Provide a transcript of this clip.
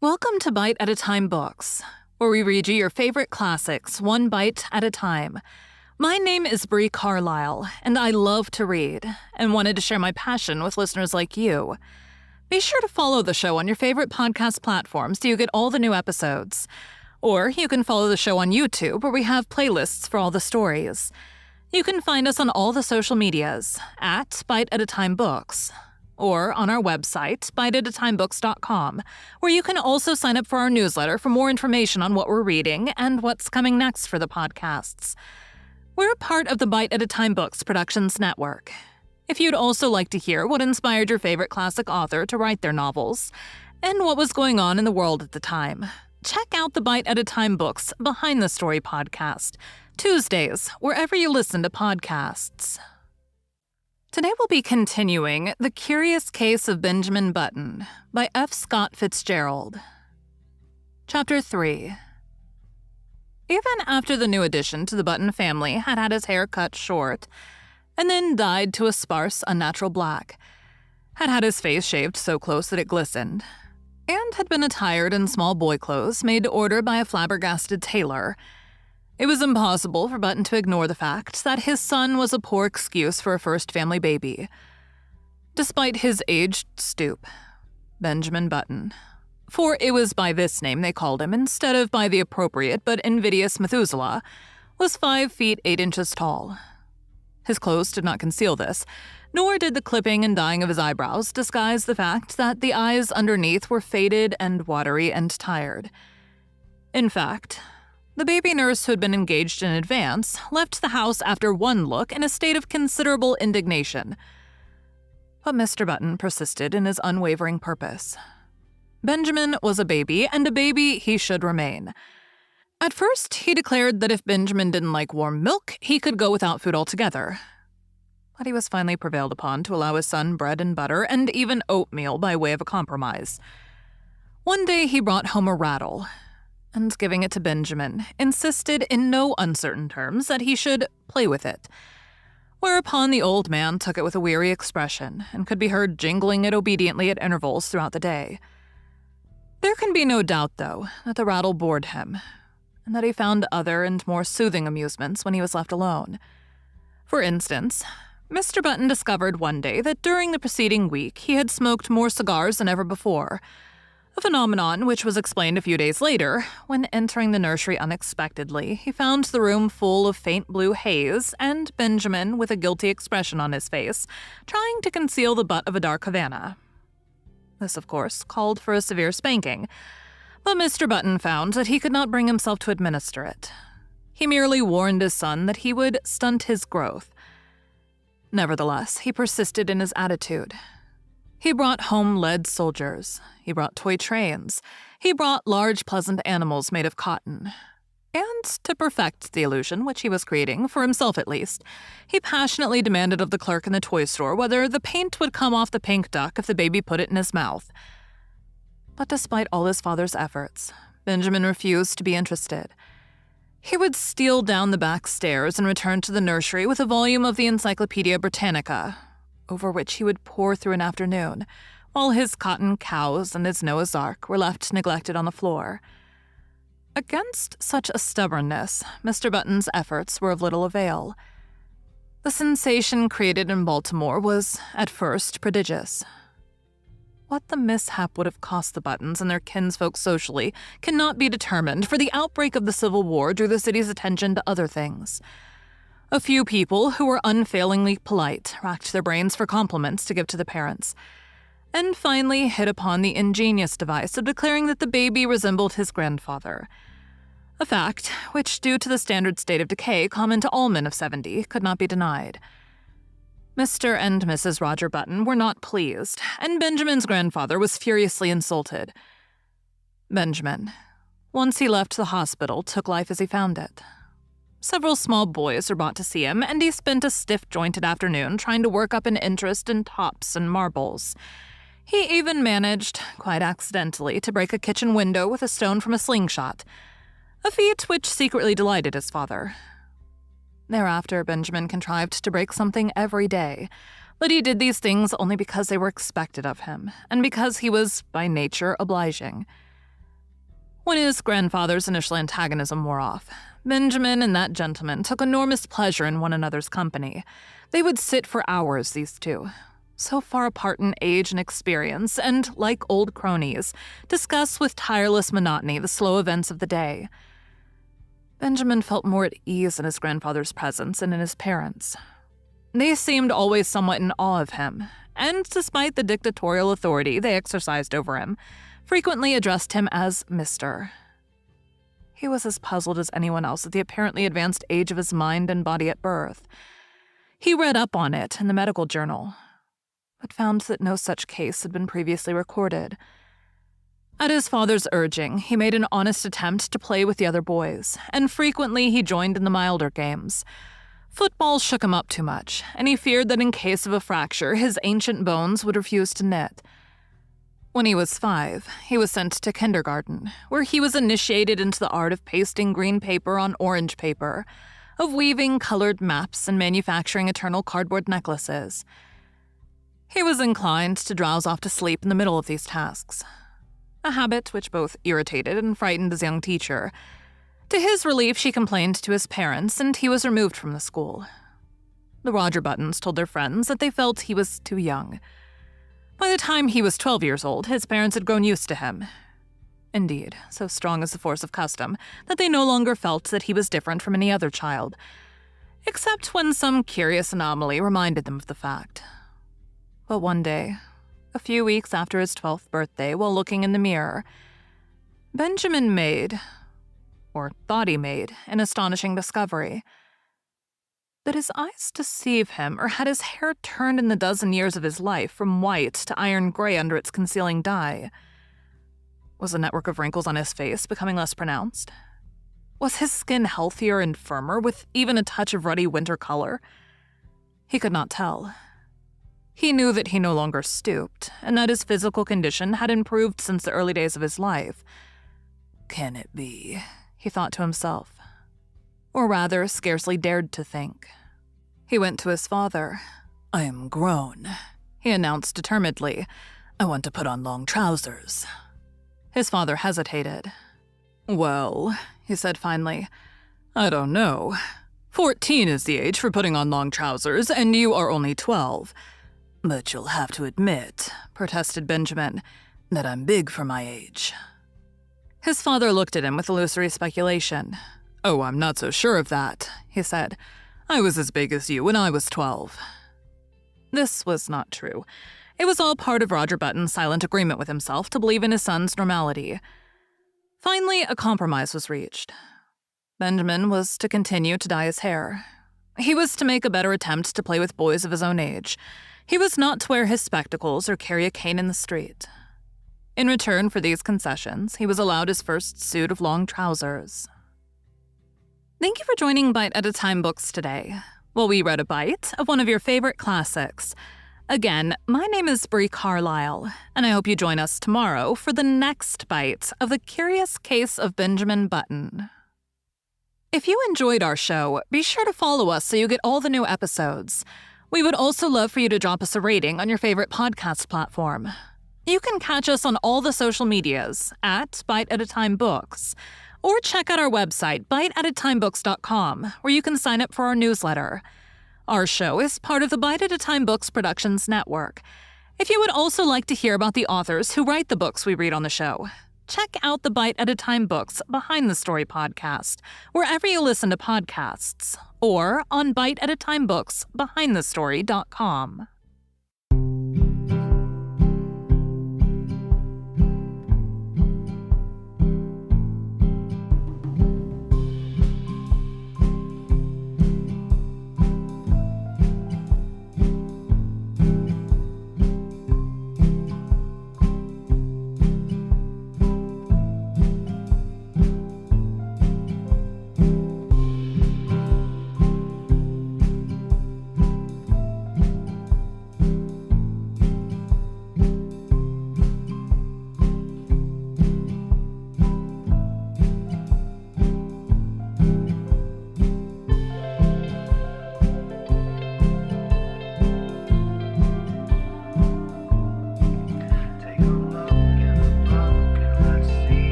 Welcome to Bite at a Time Books, where we read you your favorite classics one bite at a time. My name is Bree Carlile, and I love to read, and wanted to share my passion with listeners like you. Be sure to follow the show on your favorite podcast platforms so you get all the new episodes. Or you can follow the show on YouTube, where we have playlists for all the stories. You can find us on all the social medias, at Bite at a Time Books, or on our website, biteatatimebooks.com, where you can also sign up for our newsletter for more information on what we're reading and what's coming next for the podcasts. We're part of the Bite at a Time Books Productions Network. If you'd also like to hear what inspired your favorite classic author to write their novels, and what was going on in the world at the time, check out the Bite at a Time Books Behind the Story podcast, Tuesdays, wherever you listen to podcasts. Today we'll be continuing The Curious Case of Benjamin Button by F. Scott Fitzgerald. Chapter 3. Even after the new addition to the Button family had had his hair cut short, and then dyed to a sparse, unnatural black, had had his face shaved so close that it glistened, and had been attired in small boy clothes made to order by a flabbergasted tailor, it was impossible for Button to ignore the fact that his son was a poor excuse for a first family baby. Despite his aged stoop, Benjamin Button, for it was by this name they called him instead of by the appropriate but invidious Methuselah, was 5 feet 8 inches tall. His clothes did not conceal this, nor did the clipping and dyeing of his eyebrows disguise the fact that the eyes underneath were faded and watery and tired. In fact, the baby nurse who had been engaged in advance left the house after one look in a state of considerable indignation. But Mr. Button persisted in his unwavering purpose. Benjamin was a baby, and a baby he should remain. At first, he declared that if Benjamin didn't like warm milk, he could go without food altogether. But he was finally prevailed upon to allow his son bread and butter and even oatmeal by way of a compromise. One day he brought home a rattle, and giving it to Benjamin, insisted in no uncertain terms that he should play with it, whereupon the old man took it with a weary expression and could be heard jingling it obediently at intervals throughout the day. There can be no doubt, though, that the rattle bored him, and that he found other and more soothing amusements when he was left alone. For instance, Mr. Button discovered one day that during the preceding week he had smoked more cigars than ever before, a phenomenon which was explained a few days later, when entering the nursery unexpectedly, he found the room full of faint blue haze, and Benjamin, with a guilty expression on his face, trying to conceal the butt of a dark Havana. This, of course, called for a severe spanking, but Mr. Button found that he could not bring himself to administer it. He merely warned his son that he would stunt his growth. Nevertheless, he persisted in his attitude. He brought home lead soldiers. He brought toy trains. He brought large, pleasant animals made of cotton. And, to perfect the illusion which he was creating, for himself at least, he passionately demanded of the clerk in the toy store whether the paint would come off the pink duck if the baby put it in his mouth. But despite all his father's efforts, Benjamin refused to be interested. He would steal down the back stairs and return to the nursery with a volume of the Encyclopedia Britannica, over which he would pore through an afternoon, while his cotton cows and his Noah's Ark were left neglected on the floor. Against such a stubbornness, Mr. Button's efforts were of little avail. The sensation created in Baltimore was, at first, prodigious. What the mishap would have cost the Buttons and their kinsfolk socially cannot be determined, for the outbreak of the Civil War drew the city's attention to other things. A few people who were unfailingly polite racked their brains for compliments to give to the parents, and finally hit upon the ingenious device of declaring that the baby resembled his grandfather, a fact which, due to the standard state of decay common to all men of 70, could not be denied. Mr. and Mrs. Roger Button were not pleased, and Benjamin's grandfather was furiously insulted. Benjamin, once he left the hospital, took life as he found it. Several small boys were brought to see him, and he spent a stiff-jointed afternoon trying to work up an interest in tops and marbles. He even managed, quite accidentally, to break a kitchen window with a stone from a slingshot, a feat which secretly delighted his father. Thereafter, Benjamin contrived to break something every day, but he did these things only because they were expected of him, and because he was, by nature, obliging. When his grandfather's initial antagonism wore off, Benjamin and that gentleman took enormous pleasure in one another's company. They would sit for hours, these two, so far apart in age and experience, and, like old cronies, discuss with tireless monotony the slow events of the day. Benjamin felt more at ease in his grandfather's presence and in his parents'. They seemed always somewhat in awe of him, and despite the dictatorial authority they exercised over him, frequently addressed him as Mr. He was as puzzled as anyone else at the apparently advanced age of his mind and body at birth. He read up on it in the medical journal, but found that no such case had been previously recorded. At his father's urging, he made an honest attempt to play with the other boys, and frequently he joined in the milder games. Football shook him up too much, and he feared that in case of a fracture, his ancient bones would refuse to knit. When he was 5, he was sent to kindergarten, where he was initiated into the art of pasting green paper on orange paper, of weaving colored maps and manufacturing eternal cardboard necklaces. He was inclined to drowse off to sleep in the middle of these tasks, a habit which both irritated and frightened his young teacher. To his relief, she complained to his parents, and he was removed from the school. The Roger Buttons told their friends that they felt he was too young. By the time he was 12 years old, his parents had grown used to him. Indeed, so strong is the force of custom that they no longer felt that he was different from any other child, except when some curious anomaly reminded them of the fact. But one day, a few weeks after his 12th birthday, while looking in the mirror, Benjamin made, or thought he made, an astonishing discovery. Did his eyes deceive him, or had his hair turned in the dozen years of his life from white to iron gray under its concealing dye? Was the network of wrinkles on his face becoming less pronounced? Was his skin healthier and firmer, with even a touch of ruddy winter color? He could not tell. He knew that he no longer stooped, and that his physical condition had improved since the early days of his life. Can it be? He thought to himself. Or rather, scarcely dared to think. He went to his father. I am grown, he announced determinedly. I want to put on long trousers. His father hesitated. Well, he said finally, I don't know. 14 is the age for putting on long trousers, and you are only 12. But you'll have to admit, protested Benjamin, that I'm big for my age. His father looked at him with illusory speculation. Oh, I'm not so sure of that, he said. I was as big as you when I was 12. This was not true. It was all part of Roger Button's silent agreement with himself to believe in his son's normality. Finally, a compromise was reached. Benjamin was to continue to dye his hair. He was to make a better attempt to play with boys of his own age. He was not to wear his spectacles or carry a cane in the street. In return for these concessions, he was allowed his first suit of long trousers. Thank you for joining Bite at a Time Books today, while we read a bite of one of your favorite classics. Again, my name is Bree Carlile, and I hope you join us tomorrow for the next bite of The Curious Case of Benjamin Button. If you enjoyed our show, be sure to follow us so you get all the new episodes. We would also love for you to drop us a rating on your favorite podcast platform. You can catch us on all the social medias at Bite at a Time Books, or check out our website, biteatatimebooks.com, where you can sign up for our newsletter. Our show is part of the Bite at a Time Books Productions Network. If you would also like to hear about the authors who write the books we read on the show, check out the Bite at a Time Books Behind the Story podcast, wherever you listen to podcasts, or on biteatatimebooksbehindthestory.com.